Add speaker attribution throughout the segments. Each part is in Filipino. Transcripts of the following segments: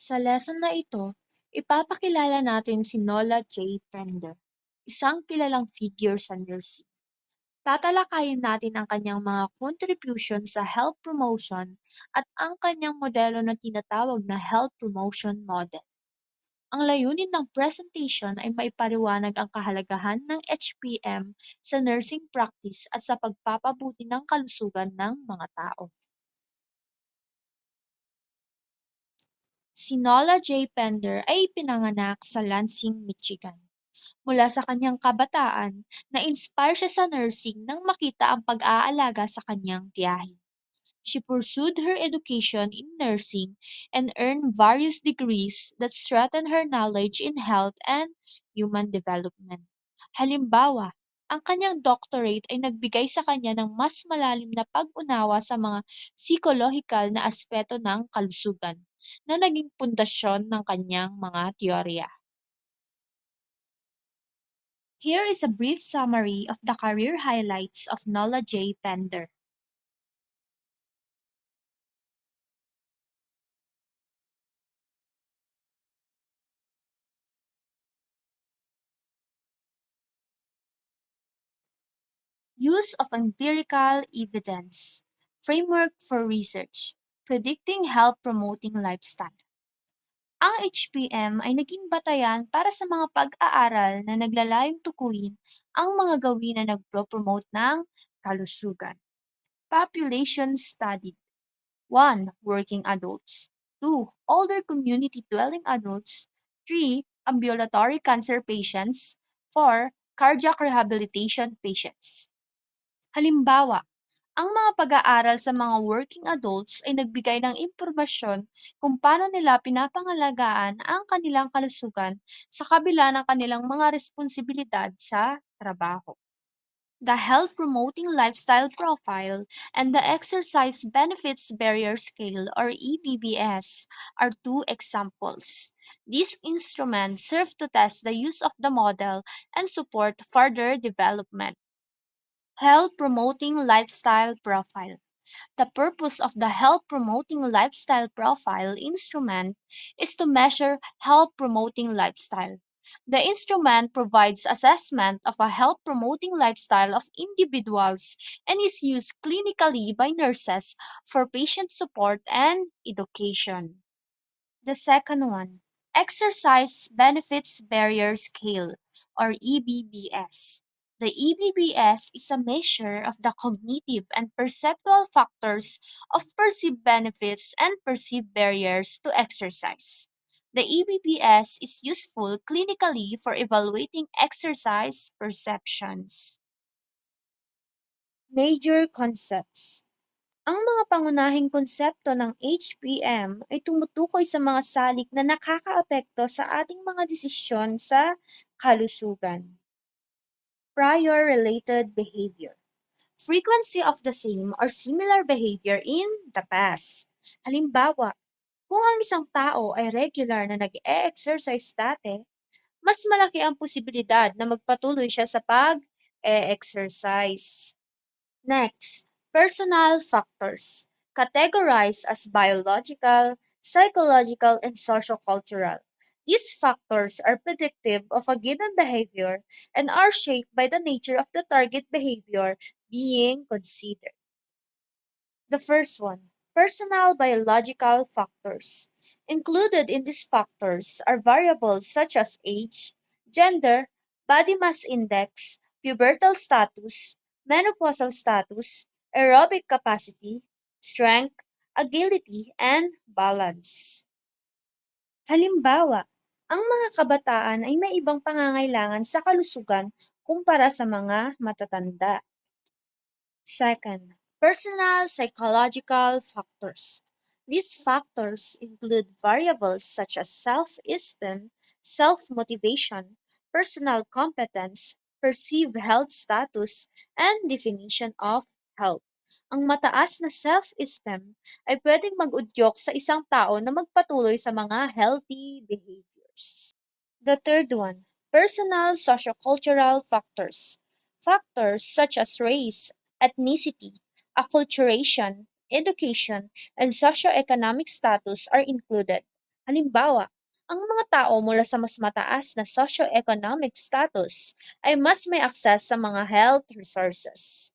Speaker 1: Sa lesson na ito, ipapakilala natin si Nola J. Pender, isang kilalang figure sa nursing. Tatalakayin natin ang kanyang mga contribution sa health promotion at ang kanyang modelo na tinatawag na health promotion model. Ang layunin ng presentation ay maipaliwanag ang kahalagahan ng HPM sa nursing practice at sa pagpapabuti ng kalusugan ng mga tao. Si Nola J. Pender ay pinanganak sa Lansing, Michigan. Mula sa kanyang kabataan, na-inspire siya sa nursing nang makita ang pag-aalaga sa kanyang tiyahin. She pursued her education in nursing and earned various degrees that strengthened her knowledge in health and human development. Halimbawa, ang kanyang doctorate ay nagbigay sa kanya ng mas malalim na pag-unawa sa mga psikolohikal na aspeto ng kalusugan na naging pundasyon ng kanyang mga teorya. Here is a brief summary of the career highlights of Nola J. Pender. Use of empirical evidence. Framework for research. Predicting health promoting lifestyle. Ang HPM ay naging batayan para sa mga pag-aaral na naglalayong tukuyin ang mga gawin na nagpro-promote ng kalusugan. Population study. 1. Working adults. 2. Older community dwelling adults. 3. Ambulatory cancer patients. 4. Cardiac rehabilitation patients. Halimbawa, ang mga pag-aaral sa mga working adults ay nagbigay ng impormasyon kung paano nila pinapangalagaan ang kanilang kalusugan sa kabila ng kanilang mga responsibilidad sa trabaho. The Health Promoting Lifestyle Profile and the Exercise Benefits Barrier Scale or EBBS are two examples. These instruments serve to test the use of the model and support further development. Health Promoting Lifestyle Profile. The purpose of the Health Promoting Lifestyle Profile instrument is to measure health promoting lifestyle. The instrument provides assessment of a health promoting lifestyle of individuals and is used clinically by nurses for patient support and education. The second one, Exercise Benefits Barrier Scale or EBBS. The EBBS is a measure of the cognitive and perceptual factors of perceived benefits and perceived barriers to exercise. The EBBS is useful clinically for evaluating exercise perceptions. Major concepts. Ang mga pangunahing konsepto ng HPM ay tumutukoy sa mga salik na nakakaapekto sa ating mga desisyon sa kalusugan. Prior related behavior. Frequency of the same or similar behavior in the past. Halimbawa, kung ang isang tao ay regular na nag-e-exercise dati, mas malaki ang posibilidad na magpatuloy siya sa pag-e-exercise. Next, personal factors, categorized as biological, psychological, and sociocultural. These factors are predictive of a given behavior and are shaped by the nature of the target behavior being considered. The first one, personal biological factors. Included in these factors are variables such as age, gender, body mass index, pubertal status, menopausal status, aerobic capacity, strength, agility, and balance. Halimbawa, ang mga kabataan ay may ibang pangangailangan sa kalusugan kumpara sa mga matatanda. Second, personal psychological factors. These factors include variables such as self-esteem, self-motivation, personal competence, perceived health status, and definition of health. Ang mataas na self-esteem ay pwedeng mag-udyok sa isang tao na magpatuloy sa mga healthy behaviors. The third one, personal sociocultural factors. Factors such as race, ethnicity, acculturation, education, and socioeconomic status are included. Halimbawa, ang mga tao mula sa mas mataas na socioeconomic status ay mas may akses sa mga health resources.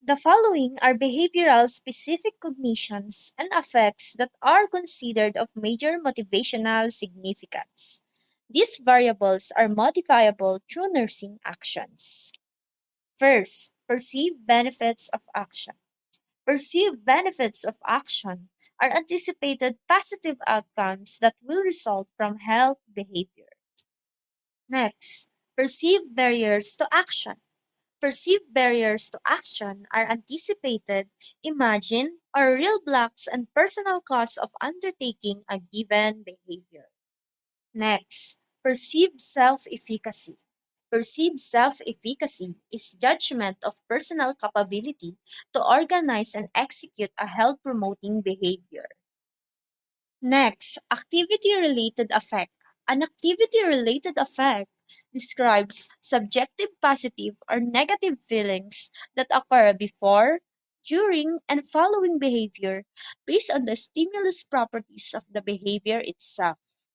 Speaker 1: The following are behavioral specific cognitions and affects that are considered of major motivational significance. These variables are modifiable through nursing actions. First, perceived benefits of action. Perceived benefits of action are anticipated positive outcomes that will result from health behavior. Next, perceived barriers to action. Perceived barriers to action are anticipated, imagined, or real blocks and personal costs of undertaking a given behavior. Next, perceived self efficacy. Perceived self efficacy is judgment of personal capability to organize and execute a health promoting behavior. Next, activity related effect. An activity related effect describes subjective positive or negative feelings that occur before, during, and following behavior based on the stimulus properties of the behavior itself.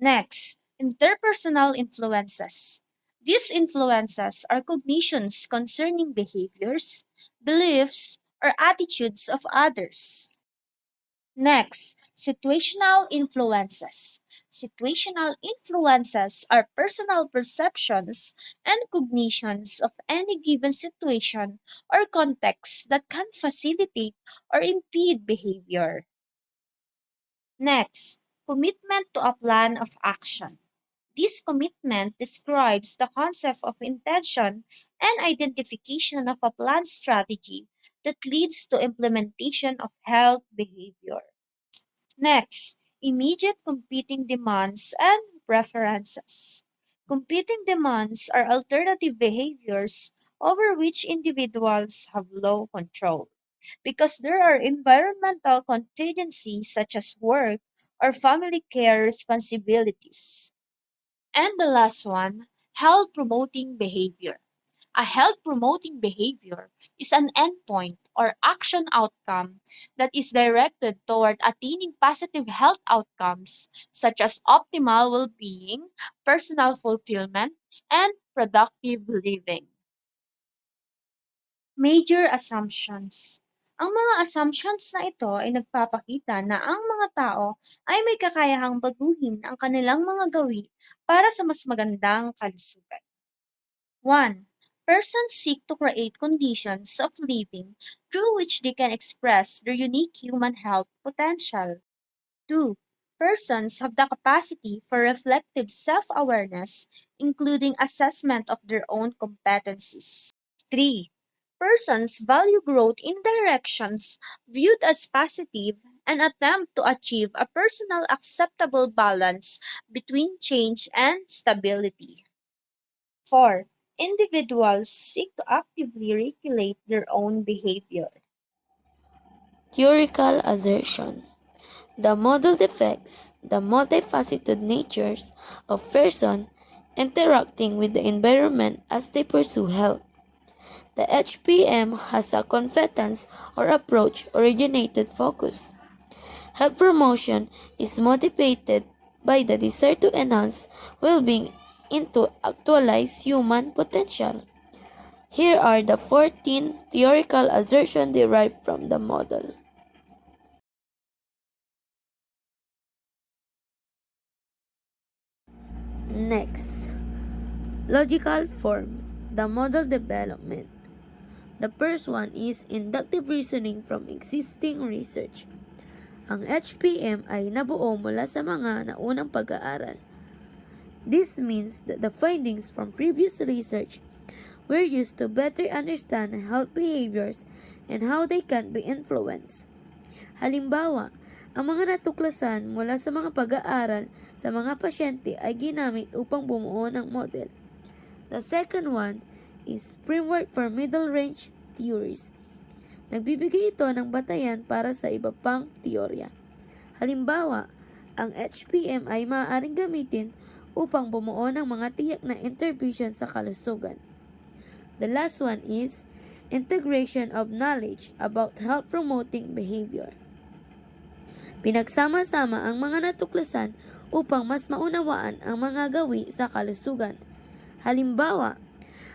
Speaker 1: Next, interpersonal influences. These influences are cognitions concerning behaviors, beliefs, or attitudes of others. Next, situational influences. Situational influences are personal perceptions and cognitions of any given situation or context that can facilitate or impede behavior. Next, commitment to a plan of action. This commitment describes the concept of intention and identification of a planned strategy that leads to implementation of health behavior. Next, immediate competing demands and preferences. Competing demands are alternative behaviors over which individuals have low control because there are environmental contingencies such as work or family care responsibilities. And the last one, health promoting behavior. A health promoting behavior is an endpoint or action outcome that is directed toward attaining positive health outcomes such as optimal well being, personal fulfillment, and productive living. Major assumptions. Ang mga assumptions na ito ay nagpapakita na ang mga tao ay may kakayahang baguhin ang kanilang mga gawi para sa mas magandang kalusugan. 1. Persons seek to create conditions of living through which they can express their unique human health potential. 2. Persons have the capacity for reflective self awareness, including assessment of their own competencies. 3. Persons value growth in directions viewed as positive and attempt to achieve a personal acceptable balance between change and stability. 4. Individuals seek to actively regulate their own behavior.
Speaker 2: Theoretical assertion. The model depicts the multifaceted natures of person interacting with the environment as they pursue health. The HPM has a competence or approach originated focus. Health promotion is motivated by the desire to enhance well-being and to actualize human potential. Here are the 14 theoretical assertions derived from the model. Next, logical form, the model development. The first one is inductive reasoning from existing research. Ang HPM ay nabuo mula sa mga naunang pag-aaral. This means that the findings from previous research were used to better understand health behaviors and how they can be influenced. Halimbawa, ang mga natuklasan mula sa mga pag-aaral sa mga pasyente ay ginamit upang bumuo ng model. The second one is framework for middle range theories. Nagbibigay ito ng batayan para sa iba pang teorya. Halimbawa, ang HPM ay maaaring gamitin upang bumuo ng mga tiyak na intervention sa kalusugan. The last one is integration of knowledge about health promoting behavior. Pinagsama-sama ang mga natuklasan upang mas maunawaan ang mga gawi sa kalusugan. Halimbawa,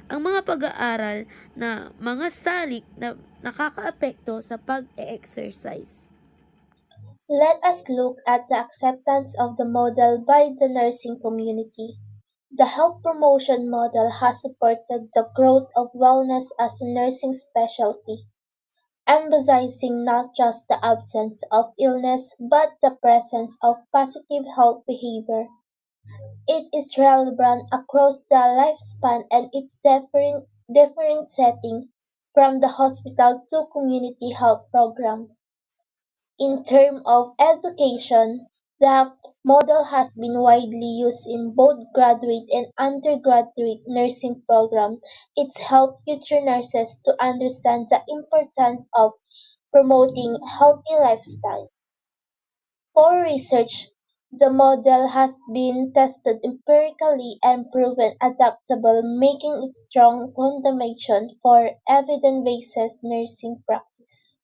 Speaker 2: ang mga pag-aaral na mga salik na nakakaapekto sa pag-exercise.
Speaker 3: Let us look at the acceptance of the model by the nursing community. The health promotion model has supported the growth of wellness as a nursing specialty, emphasizing not just the absence of illness but the presence of positive health behavior. It is relevant across the lifespan and its differing setting from the hospital to community health program. In terms of education, the model has been widely used in both graduate and undergraduate nursing programs. It helps future nurses to understand the importance of promoting healthy lifestyle. For research, the model has been tested empirically and proven adaptable, making it strong foundation for evidence-based nursing practice.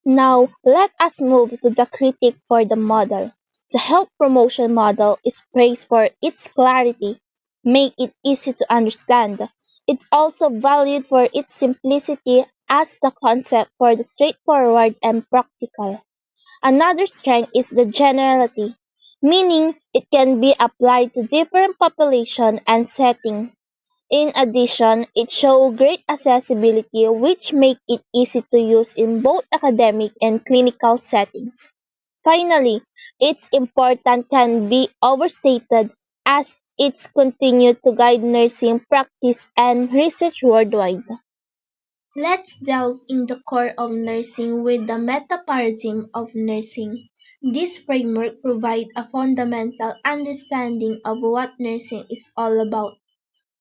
Speaker 3: Now, let us move to the critique for the model. The health promotion model is praised for its clarity, make it easy to understand. It's also valued for its simplicity as the concept for the straightforward and practical. Another strength is the generality, meaning it can be applied to different population and setting. In addition, it shows great accessibility which make it easy to use in both academic and clinical settings. Finally, its importance can be overstated as it's continued to guide nursing practice and research worldwide. Let's delve in the core of nursing with the meta-paradigm of nursing. This framework provides a fundamental understanding of what nursing is all about.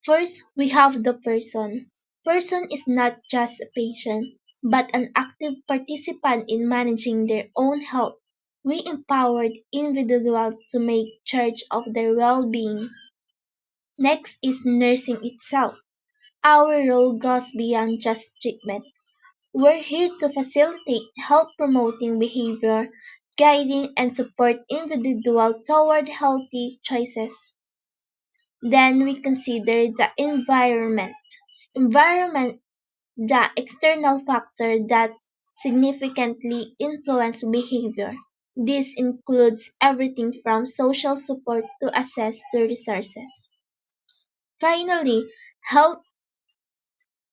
Speaker 3: First, we have the person. Person is not just a patient, but an active participant in managing their own health. We empowered individuals to make charge of their well-being. Next is nursing itself. Our role goes beyond just treatment. We're here to facilitate health promoting behavior, guiding and support individuals toward healthy choices. Then we consider the environment. Environment, the external factor that significantly influence behavior. This includes everything from social support to access to resources. Finally, health.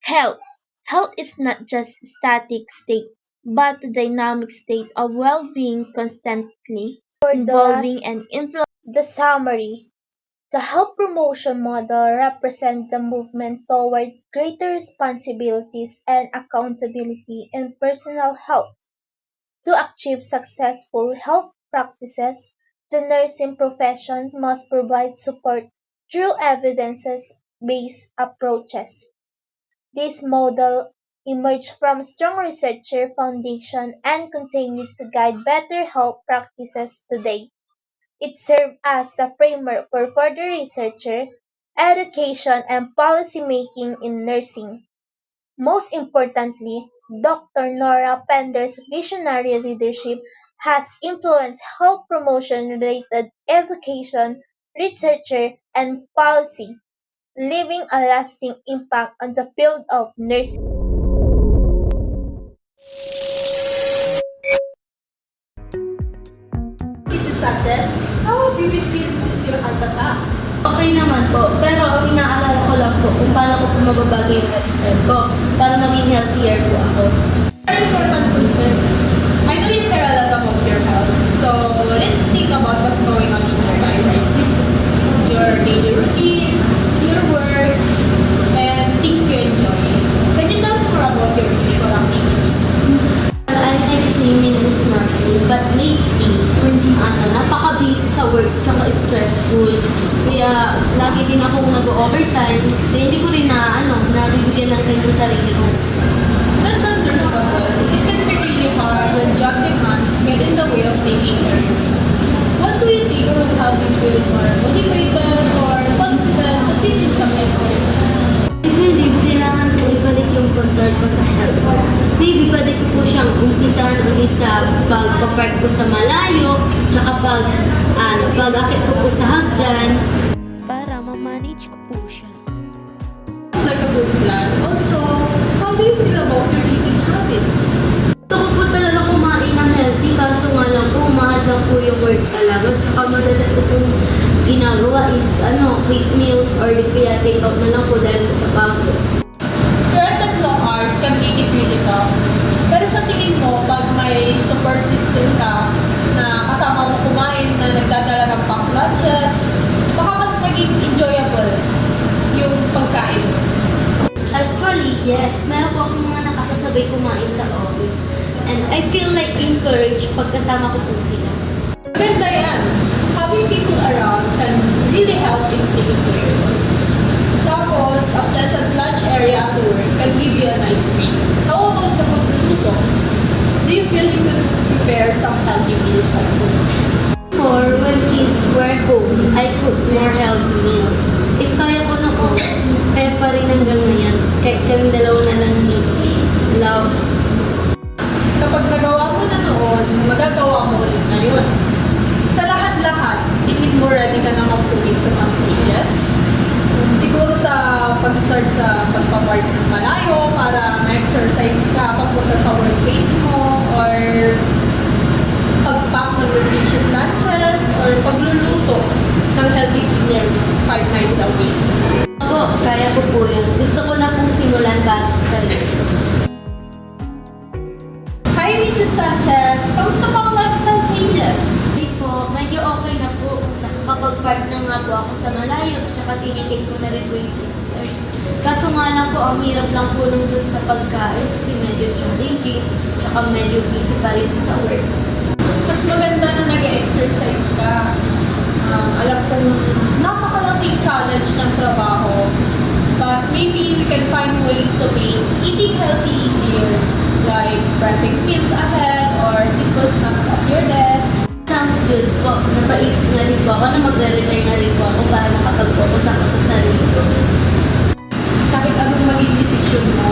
Speaker 3: Health. Health is not just a static state, but a dynamic state of well-being constantly evolving and influencing. The summary. The health promotion model represents the movement toward greater responsibilities and accountability in personal health. To achieve successful health practices, the nursing profession must provide support through evidence-based approaches. This model emerged from strong researcher foundation and continued to guide better health practices today. It served as a framework for further researcher, education, and policy making in nursing. Most importantly, Dr. Nora Pender's visionary leadership has influenced health promotion related education, researcher, and policy, leaving a lasting impact on the field of nursing.
Speaker 4: Mrs. Santos, how have you been feeling since your heart attack?
Speaker 2: Okay naman po, pero ang inaalala ko lang po kung paano ko po mababago yung lifestyle ko para maging healthier po ako.
Speaker 4: Very important concern. I know you care a lot about your health, so let's think about what's going on in your life right now. Your daily routines, your work, and things you enjoy. Can you tell more about your usual activities?
Speaker 2: I like swimming this morning, but lately, napaka-busy sa work tsaka stressful. Kaya lagi din akong nag-overtime. Kaya hindi ko rin nabibigyan ng time sa sarili ko.
Speaker 4: That's understandable. It can be really hard when job demands get in the way of taking care of yourself. What do you think would help you feel more motivated or confident to fit in some exercise?
Speaker 2: I believe kailangan ko ibalik yung control ko sa health. Maybe pwede ko po siyang umpisahan ulit sa pagpa-park ko sa malayo, tsaka pag-akit ko po sa hagdan, para ma-manage ko po siya.
Speaker 4: It's like a good plan. Also, how do you feel about your eating habits?
Speaker 2: Gusto ko po talaga kumain ng healthy, kaso nga lang po, mahal lang po yung work talaga. Tsaka madalas ko pong ginagawa is, quick meals or di kaya take out na lang po dahil po sa pagod.
Speaker 4: Stress and long hours can make it really tough. Pero sa tingin mo, pag may support system ka na kasama mo kumain na nagdadala ng pack lunches, baka mas maging enjoyable yung pagkain.
Speaker 2: Actually, yes. Meron po akong mga nakakasabay kumain sa office. And I feel like encouraged pagkasama ko po sila.
Speaker 4: Ganda yan. Having people around can really help in sticking to your goals. Tapos, a pleasant lunch area at work can give you a nice break. How about sa pagluluto? Do you feel you could prepare some healthy meals at home?
Speaker 2: Or when kids were home, I cook more healthy meals. If kaya ko noon, kaya pa rin hanggang ngayon. Kahit kami dalawa na lang ni Love.
Speaker 4: Kapag nagawa mo na noon, magagawa mo ulit ngayon. Sa lahat-lahat, tingin mo ready ka na mag-commit to something, yes? Siguro sa pag-start sa pagpapark ng malayo para ma-exercise ka papunta sa workplace mo, or pag-pack ng nutritious lunches, or pagluluto ng healthy dinners 5 nights a week.
Speaker 2: Ako, kaya ko po yun. Gusto ko na pong simulan para sa sarili ko.
Speaker 4: Hi, Mrs. Sanchez! Kamusta pa ang lifestyle changes?
Speaker 2: Hindi po, medyo okay na po. Nakakapag-park na nga po ako sa malayo, tsaka tinitin ko na rin po yung sisters. Kaso nga lang po, ang hirap lang po nung dun sa pagkain kasi medyo challenging, tsaka medyo busy pa rin po sa work.
Speaker 4: Mas maganda na nag-exercise ka. Alam kong napakalaking challenge ng trabaho. But maybe we can find ways to make eating healthy easier. Like prepping meals ahead or simple snacks at your desk.
Speaker 2: Sounds good po. Napaisip nga din po ako na magre-retire na rin po ako para makapag-focus ako sa sarili ko.
Speaker 4: Kahit anong maging desisyon mo,